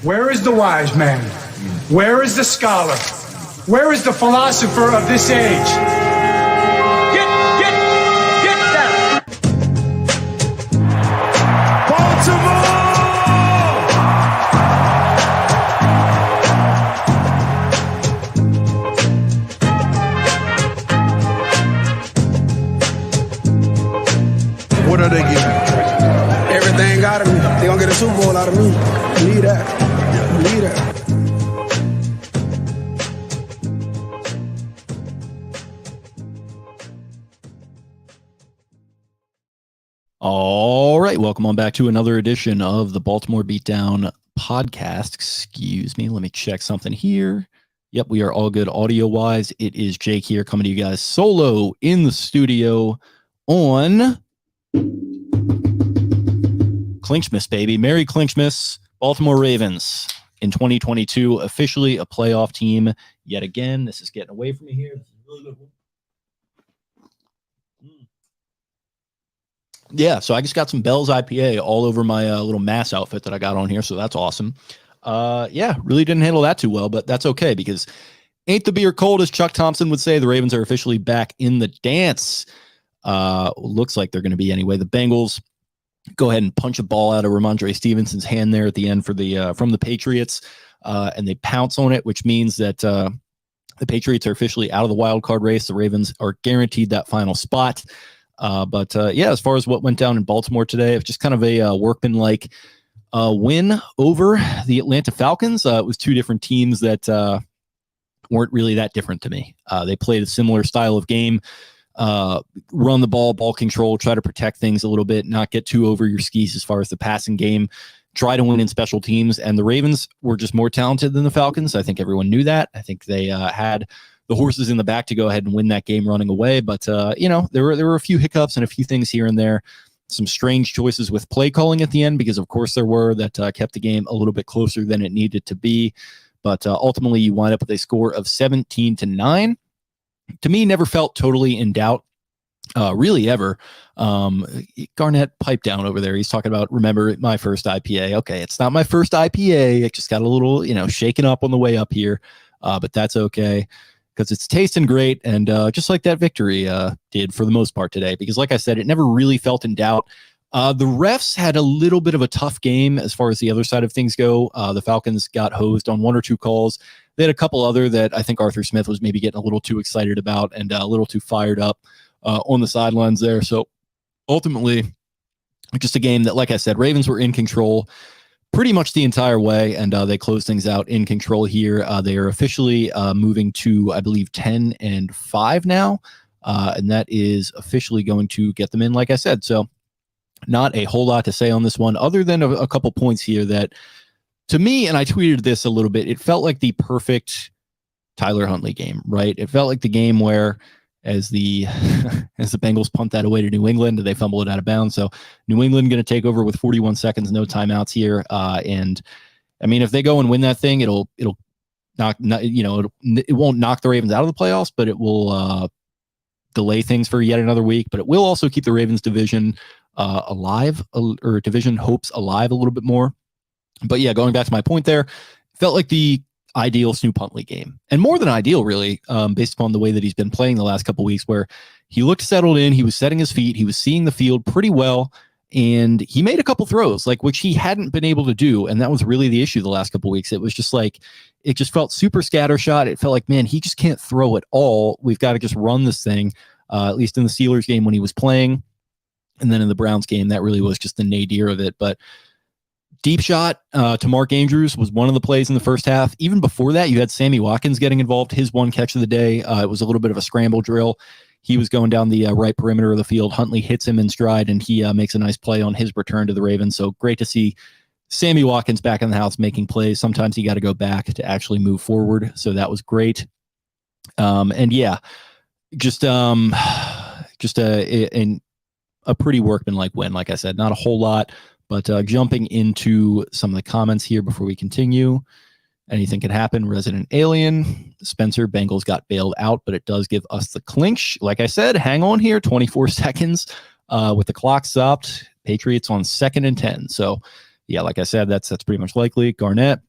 Where is the wise man? Where is the scholar? Where is the philosopher of this age? Get down! Baltimore! What are they getting? Everything out of me. They gonna get a Super Bowl out of me. Need that. Need that. All right, welcome on back to another edition of the Baltimore Beatdown podcast. Excuse me, let me check something here. Yep, we are all good audio-wise. It is Jake here coming to you guys solo in the studio on Clinchmas, baby. Merry Clinchmas. Baltimore Ravens in 2022, officially a playoff team yet again. This is getting away from me here. This is a really good one. Yeah, so I just got some Bell's IPA all over my little mass outfit that I got on here, so that's awesome. Yeah, really didn't handle that too well, but that's okay because ain't the beer cold, as Chuck Thompson would say. The Ravens are officially back in the dance. Looks like they're going to be anyway. The Bengals go ahead and punch a ball out of Ramondre Stevenson's hand there at the end for the from the Patriots, and they pounce on it, which means that the Patriots are officially out of the wild card race. The Ravens are guaranteed that final spot. But yeah, as far as what went down in Baltimore today, it's just kind of a workmanlike win over the Atlanta Falcons. It was two different teams that weren't really that different to me. They played a similar style of game, run the ball control, try to protect things a little bit, not get too over your skis as far as the passing game, try to win in special teams. And the Ravens were just more talented than the Falcons. I think everyone knew that. I think they had the horses in the back to go ahead and win that game running away. But, you know, there were a few hiccups and a few things here and there, some strange choices with play calling at the end, because of course there were, that kept the game a little bit closer than it needed to be. But ultimately you wind up with a score of 17-9. To me, never felt totally in doubt, really ever. Garnett piped down over there. He's talking about, remember my first IPA. Okay, it's not my first IPA. It just got a little, shaken up on the way up here. But that's okay, because it's tasting great. And just like that victory did for the most part today, because like I said, it never really felt in doubt. The refs had a little bit of a tough game as far as the other side of things go. The Falcons got hosed on one or two calls. They had a couple other that I think Arthur Smith was maybe getting a little too excited about and a little too fired up on the sidelines there. So ultimately, just a game that, like I said, Ravens were in control pretty much the entire way, and they closed things out in control here. They are officially moving to, I believe, 10-5 now, and that is officially going to get them in, like I said. So not a whole lot to say on this one, other than a couple points here that, to me, and I tweeted this a little bit, it felt like the perfect Tyler Huntley game, right? It felt like the game where, as the Bengals punt that away to New England, they fumble it out of bounds. So New England going to take over with 41 seconds, no timeouts here. And I mean, if they go and win that thing, it'll knock, it won't knock the Ravens out of the playoffs, but it will delay things for yet another week. But it will also keep the Ravens division alive, or division hopes alive a little bit more. But yeah, going back to my point there, felt like the ideal Snoop Huntley game, and more than ideal, really, based upon the way that he's been playing the last couple of weeks, where he looked settled in, he was setting his feet, he was seeing the field pretty well, and he made a couple throws, like, which he hadn't been able to do, and that was really the issue the last couple of weeks. It was just like, it just felt super scattershot. It felt like, man, he just can't throw at all. We've got to just run this thing, at least in the Steelers game when he was playing, and then in the Browns game, that really was just the nadir of it. But deep shot to Mark Andrews was one of the plays in the first half. Even before that, you had Sammy Watkins getting involved. His one catch of the day, it was a little bit of a scramble drill. He was going down the right perimeter of the field. Huntley hits him in stride, and he makes a nice play on his return to the Ravens. So great to see Sammy Watkins back in the house making plays. Sometimes you got to go back to actually move forward. So that was great. And yeah, just a pretty workmanlike win. Like I said, not a whole lot. But jumping into some of the comments here before we continue, anything can happen. Resident Alien, Spencer, Bengals got bailed out, but it does give us the clinch. Like I said, hang on here, 24 seconds with the clock stopped. Patriots on 2nd and 10. So, yeah, like I said, that's pretty much likely. Garnett,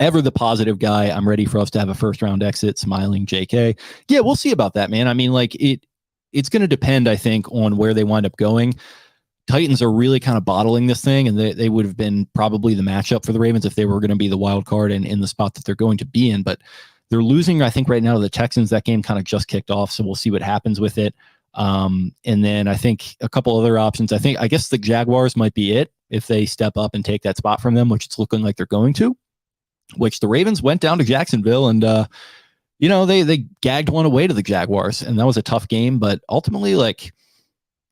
ever the positive guy. I'm ready for us to have a first round exit. Smiling JK. Yeah, we'll see about that, man. I mean, like it's going to depend, I think, on where they wind up going. Titans are really kind of bottling this thing, and they would have been probably the matchup for the Ravens if they were going to be the wild card and in the spot that they're going to be in. But they're losing, I think, right now to the Texans. That game kind of just kicked off, so we'll see what happens with it. And then I think a couple other options. I guess the Jaguars might be it if they step up and take that spot from them, which it's looking like they're going to. Which the Ravens went down to Jacksonville and they gagged one away to the Jaguars, and that was a tough game. But ultimately, like,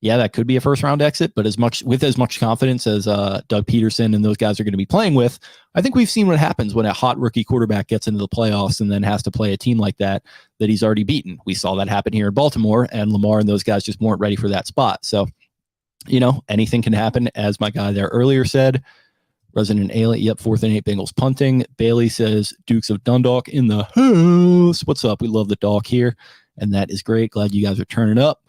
yeah, that could be a first round exit. But as much confidence as Doug Peterson and those guys are going to be playing with, I think we've seen what happens when a hot rookie quarterback gets into the playoffs and then has to play a team like that he's already beaten. We saw that happen here in Baltimore, and Lamar and those guys just weren't ready for that spot. So, anything can happen, as my guy there earlier said. Resident Alien, yep, 4th and 8 Bengals punting. Bailey says Dukes of Dundalk in the house. What's up? We love the dog here, and that is great. Glad you guys are turning up.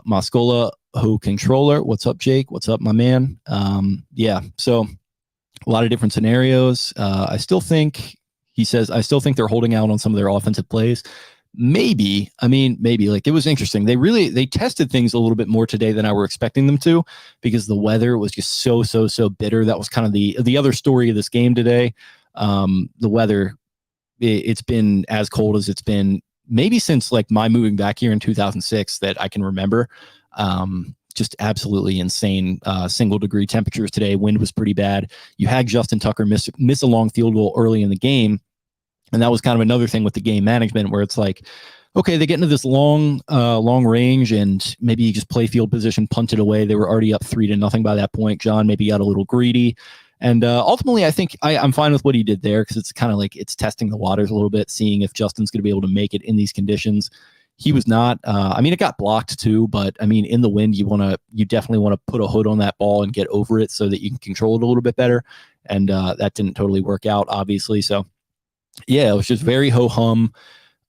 Moscola Ho Controller. What's up, Jake? What's up, my man? Yeah, so a lot of different scenarios. I still think they're holding out on some of their offensive plays. Maybe, like it was interesting. They tested things a little bit more today than I were expecting them to, because the weather was just so bitter. That was kind of the other story of this game today. The weather, it's been as cold as it's been maybe since like my moving back here in 2006 that I can remember. Just absolutely insane single degree temperatures today. Wind was pretty bad. You had Justin Tucker miss a long field goal early in the game. And that was kind of another thing with the game management, where it's like, okay, they get into this long range, and maybe you just play field position, punt it away. They were already up 3-0 by that point. John maybe got a little greedy. And ultimately, I think I'm fine with what he did there, because it's kind of like it's testing the waters a little bit, seeing if Justin's going to be able to make it in these conditions. He was not. It got blocked too, but in the wind, you definitely want to put a hood on that ball and get over it so that you can control it a little bit better. And that didn't totally work out, obviously. So, yeah, it was just very ho-hum.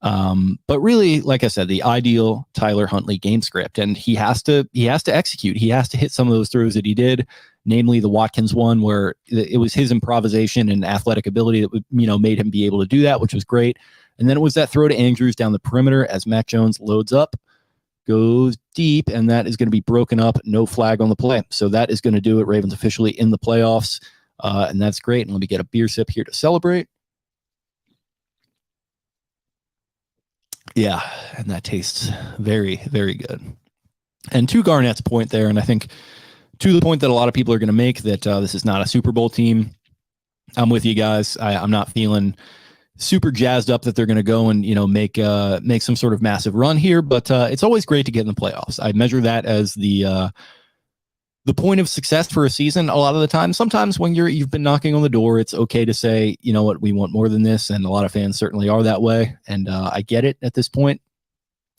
But really, like I said, the ideal Tyler Huntley game script, and he has to execute. He has to hit some of those throws that he did, namely the Watkins one, where it was his improvisation and athletic ability that made him be able to do that, which was great. And then it was that throw to Andrews down the perimeter as Mac Jones loads up, goes deep, and that is going to be broken up. No flag on the play. So that is going to do it. Ravens officially in the playoffs, and that's great. And let me get a beer sip here to celebrate. Yeah, and that tastes very, very good. And to Garnett's point there, and I think to the point that a lot of people are going to make, that this is not a Super Bowl team, I'm with you guys. I'm not feeling super jazzed up that they're going to go and make some sort of massive run here, but it's always great to get in the playoffs. I measure that as the point of success for a season. A lot of the time, sometimes when you've been knocking on the door, it's okay to say, you know what, we want more than this. And a lot of fans certainly are that way. And I get it at this point.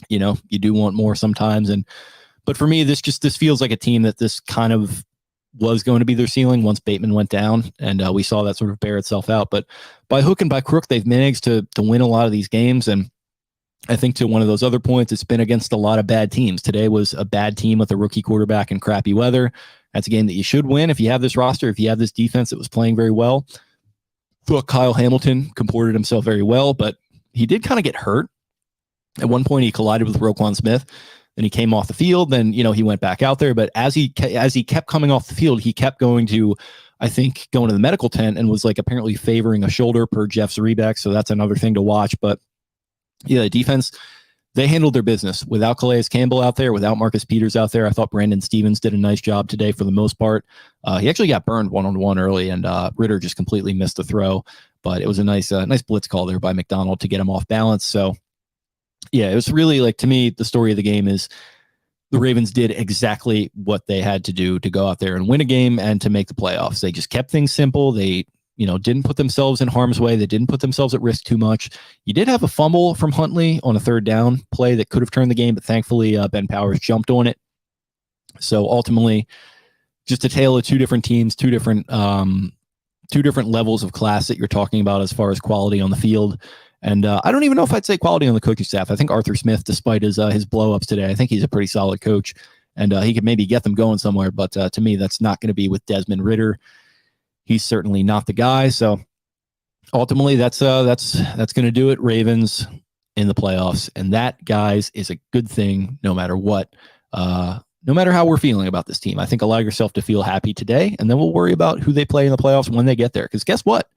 You do want more sometimes. But for me, this feels like a team that this kind of was going to be their ceiling once Bateman went down. And we saw that sort of bear itself out. But by hook and by crook, they've managed to win a lot of these games. And I think to one of those other points, it's been against a lot of bad teams. Today was a bad team with a rookie quarterback and crappy weather. That's a game that you should win if you have this roster, if you have this defense that was playing very well. Thought Kyle Hamilton comported himself very well, but he did kind of get hurt. At one point, he collided with Roquan Smith. Then he came off the field. Then, he went back out there. But as he kept coming off the field, he kept going to the medical tent and was apparently favoring a shoulder per Jeff Zrebeck. So that's another thing to watch. But yeah, the defense, they handled their business without Calais Campbell out there, without Marcus Peters out there. I thought Brandon Stevens did a nice job today for the most part. He actually got burned one-on-one early, and Ritter just completely missed the throw. But it was a nice blitz call there by McDonald to get him off balance. So yeah, it was really to me, the story of the game is the Ravens did exactly what they had to do to go out there and win a game and to make the playoffs. They just kept things simple. They didn't put themselves in harm's way. They didn't put themselves at risk too much. You did have a fumble from Huntley on a third down play that could have turned the game, but thankfully Ben Powers jumped on it. So ultimately, just a tale of two different teams, two different levels of class that you're talking about as far as quality on the field. And I don't even know if I'd say quality on the coaching staff. I think Arthur Smith, despite his blow-ups today, I think he's a pretty solid coach, and he could maybe get them going somewhere. But to me, that's not going to be with Desmond Ritter. He's certainly not the guy. So ultimately, that's going to do it. Ravens in the playoffs, and that, guys, is a good thing. No matter what, no matter how we're feeling about this team, I think allow yourself to feel happy today, and then we'll worry about who they play in the playoffs when they get there. Because guess what?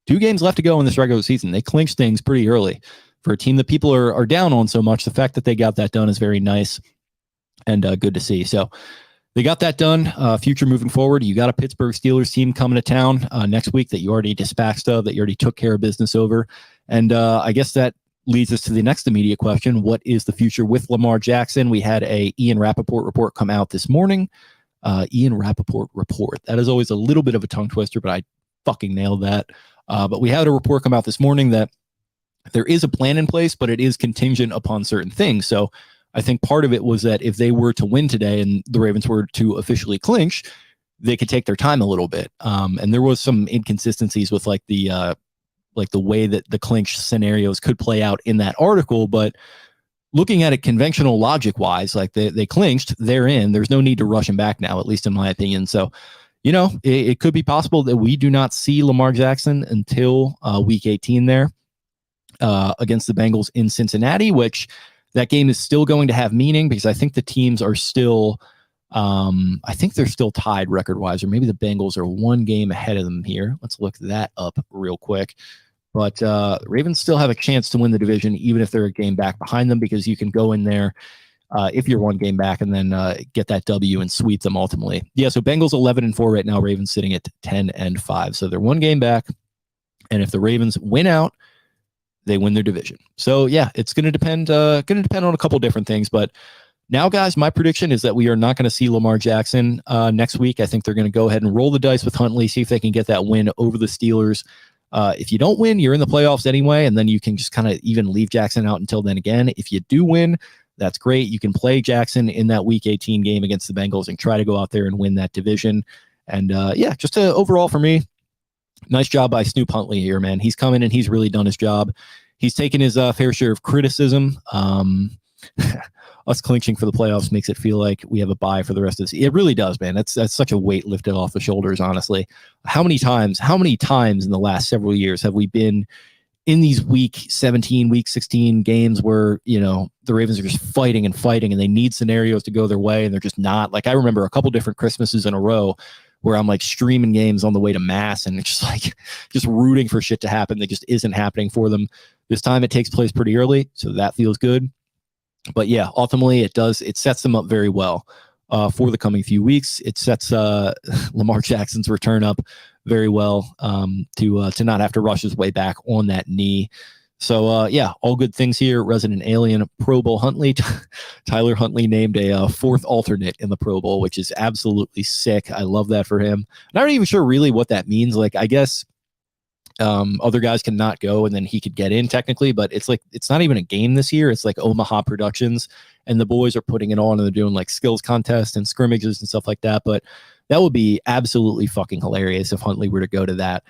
2 games left to go in this regular season. They clinched things pretty early for a team that people are down on so much. The fact that they got that done is very nice and good to see. So they got that done. Future moving forward, you got a Pittsburgh Steelers team coming to town next week that you already dispatched of, that you already took care of business over. And I guess that leads us to the next immediate question. What is the future with Lamar Jackson? We had a Ian Rappaport report come out this morning. Ian Rappaport report. That is always a little bit of a tongue twister, but I fucking nailed that. But we had a report come out this morning that there is a plan in place, but it is contingent upon certain things. So I think part of it was that if they were to win today and the Ravens were to officially clinch, they could take their time a little bit. And there was some inconsistencies with like the way that the clinch scenarios could play out in that article. But looking at it conventional logic wise, like they clinched, they're in. There's no need to rush him back now, at least in my opinion. So, you know, it could be possible that we do not see Lamar Jackson until week 18 there against the Bengals in Cincinnati, which that game is still going to have meaning because I think the teams are still, I think they're still tied record wise, or maybe the Bengals are 1 game ahead of them here. Let's look that up real quick. But the Ravens still have a chance to win the division, even if they're a game back behind them, because you can go in there if you're 1 game back and then get that W and sweep them ultimately. Yeah, so Bengals 11-4 right now, Ravens sitting at 10-5. So they're 1 game back. And if the Ravens win out, they win their division. So yeah, it's going to depend on a couple different things. But now, guys, my prediction is that we are not going to see Lamar Jackson next week. I think they're going to go ahead and roll the dice with Huntley, see if they can get that win over the Steelers. If you don't win, you're in the playoffs anyway, and then you can just kind of even leave Jackson out until then again. If you do win, that's great. You can play Jackson in that Week 18 game against the Bengals and try to go out there and win that division. And yeah, just overall for me, nice job by Snoop Huntley here, man. He's come in and he's really done his job. He's taken his fair share of criticism. Us clinching for the playoffs makes it feel like we have a bye for the rest of this. It really does, man. That's such a weight lifted off the shoulders, honestly. How many times in the last several years have we been in these week 17, week 16 games where, you know, the Ravens are just fighting and they need scenarios to go their way and they're just not? Like, I remember a couple different Christmases in a row where I'm like streaming games on the way to mass and it's just like just rooting for shit to happen that just isn't happening for them. This time it takes place pretty early, so that feels good. But yeah, ultimately it sets them up very well for the coming few weeks. It sets Lamar Jackson's return up very well to not have to rush his way back on that knee. So yeah, all good things here. Resident Alien, Pro Bowl Huntley. Tyler Huntley named a 4th alternate in the Pro Bowl, which is absolutely sick. I love that for him. Not even sure really what that means. Like, I guess other guys cannot go and then he could get in technically, but it's like, it's not even a game this year. It's like Omaha Productions and the boys are putting it on and they're doing like skills contests and scrimmages and stuff like that. But that would be absolutely fucking hilarious if Huntley were to go to that.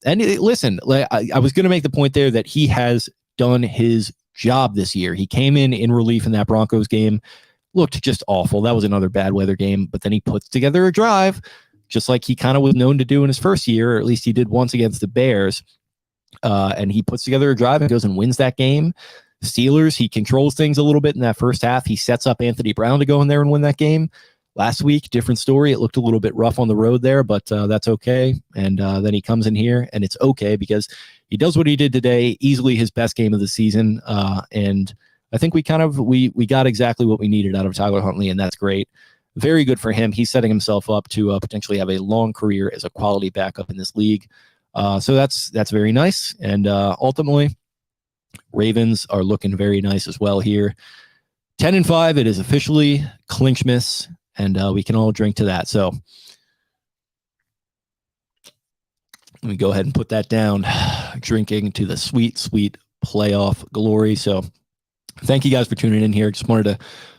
Listen, I was going to make the point there that he has done his job this year. He came in relief in that Broncos game, looked just awful. That was another bad weather game, but then he puts together a drive just like he kind of was known to do in his first year, or at least he did once against the Bears. And he puts together a drive and goes and wins that game. Steelers, he controls things a little bit in that first half. He sets up Anthony Brown to go in there and win that game. Last week, different story. It looked a little bit rough on the road there, but that's okay. And then he comes in here and it's okay because he does what he did today, easily his best game of the season. And I think we got exactly what we needed out of Tyler Huntley, and that's great. Very good for him. He's setting himself up to potentially have a long career as a quality backup in this league. So that's very nice. And ultimately, Ravens are looking very nice as well here. 10-5. It is officially Clinchmas, and we can all drink to that. So let me go ahead and put that down. Drinking to the sweet, sweet playoff glory. So thank you guys for tuning in here. Just wanted to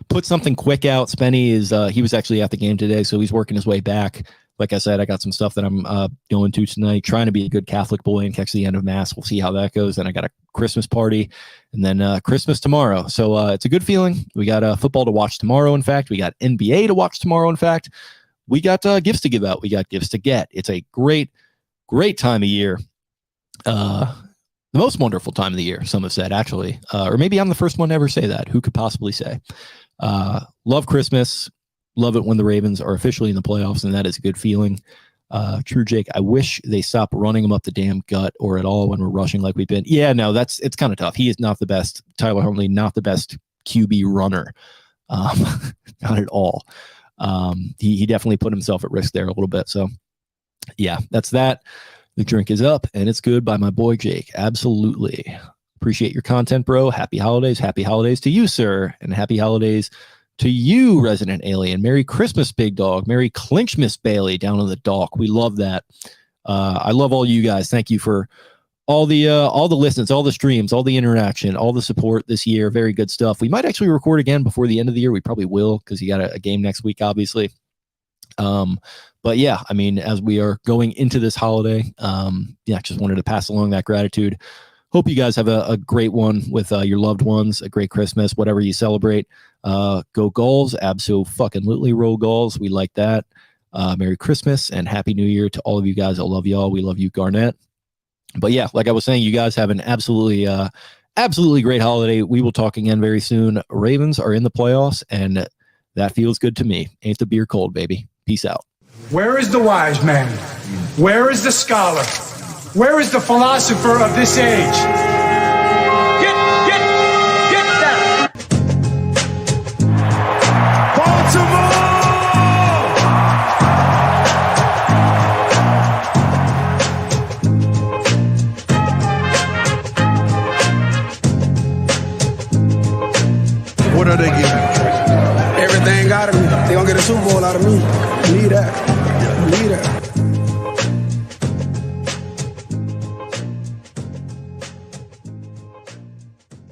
put something quick out. Spenny he was actually at the game today, so he's working his way back. Like I said, I got some stuff that I'm going to tonight, trying to be a good Catholic boy and catch the end of Mass. We'll see how that goes. Then I got a Christmas party and then Christmas tomorrow. So it's a good feeling. We got football to watch tomorrow. In fact, we got NBA to watch tomorrow. In fact, we got gifts to give out. We got gifts to get. It's a great, great time of year. the most wonderful time of the year, some have said, actually. Or maybe I'm the first one to ever say that. Who could possibly say? Love Christmas. Love it when the Ravens are officially in the playoffs, and that is a good feeling. True Jake, I wish they stopped running him up the damn gut or at all when we're rushing like we've been. Yeah, no, it's kind of tough. He is not the best. Tyler Huntley, not the best QB runner. Not at all. He definitely put himself at risk there a little bit. So yeah, that's that. The drink is up and it's good by my boy Jake. Absolutely. Appreciate your content, bro. Happy holidays. Happy holidays to you, sir. And happy holidays to you, resident alien. Merry Christmas, big dog. Merry Clinchmas, Bailey, down on the dock. We love that. I love all you guys. Thank you for all the listens, all the streams, all the interaction, all the support this year. Very good stuff. We might actually record again before the end of the year. We probably will because you got a game next week, obviously. But yeah, I mean, as we are going into this holiday, just wanted to pass along that gratitude. Hope you guys have a great one with your loved ones, a great Christmas, whatever you celebrate. Go Gulls, abso-fucking-lutely roll Gulls. We like that. Merry Christmas and Happy New Year to all of you guys. I love y'all. We love you, Garnett. But yeah, like I was saying, you guys have an absolutely great holiday. We will talk again very soon. Ravens are in the playoffs, and that feels good to me. Ain't the beer cold, baby. Peace out. Where is the wise man? Where is the scholar? Where is the philosopher of this age?